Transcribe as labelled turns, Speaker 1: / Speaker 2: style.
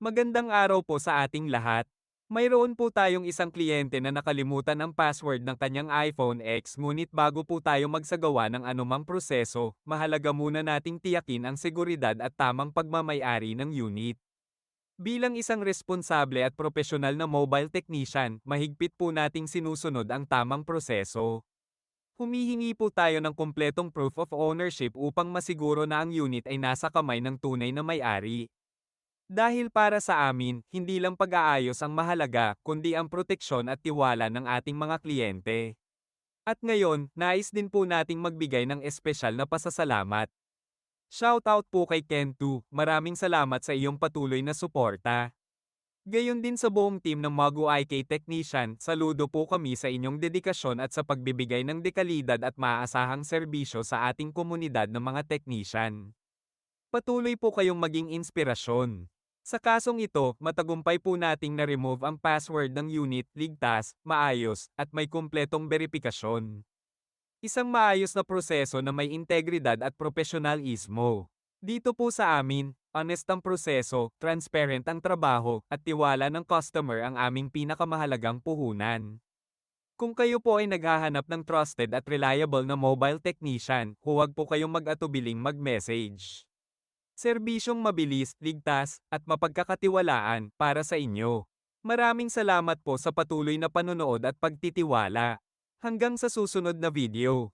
Speaker 1: Magandang araw po sa ating lahat. Mayroon po tayong isang kliyente na nakalimutan ang password ng kanyang iPhone X, ngunit bago po tayo magsagawa ng anumang proseso, mahalaga muna nating tiyakin ang seguridad at tamang pagmamayari ng unit. Bilang isang responsable at profesional na mobile technician, mahigpit po nating sinusunod ang tamang proseso. Humihingi po tayo ng kumpletong proof of ownership upang masiguro na ang unit ay nasa kamay ng tunay na may-ari. Dahil para sa amin, hindi lang pag-aayos ang mahalaga, kundi ang proteksyon at tiwala ng ating mga kliyente. At ngayon, nais din po nating magbigay ng espesyal na pasasalamat. Shoutout po kay Ken2, maraming salamat sa iyong patuloy na suporta. Gayon din sa buong team ng Magu IK Technician, saludo po kami sa inyong dedikasyon at sa pagbibigay ng dekalidad at maaasahang serbisyo sa ating komunidad ng mga technician. Patuloy po kayong maging inspirasyon. Sa kasong ito, matagumpay po nating na-remove ang password ng unit, ligtas, maayos, at may kumpletong beripikasyon. Isang maayos na proseso na may integridad at profesionalismo. Dito po sa amin, honest ang proseso, transparent ang trabaho, at tiwala ng customer ang aming pinakamahalagang puhunan. Kung kayo po ay naghahanap ng trusted at reliable na mobile technician, huwag po kayong mag-atubiling mag-message. Serbisyong mabilis, ligtas, at mapagkakatiwalaan para sa inyo. Maraming salamat po sa patuloy na panonood at pagtitiwala. Hanggang sa susunod na video.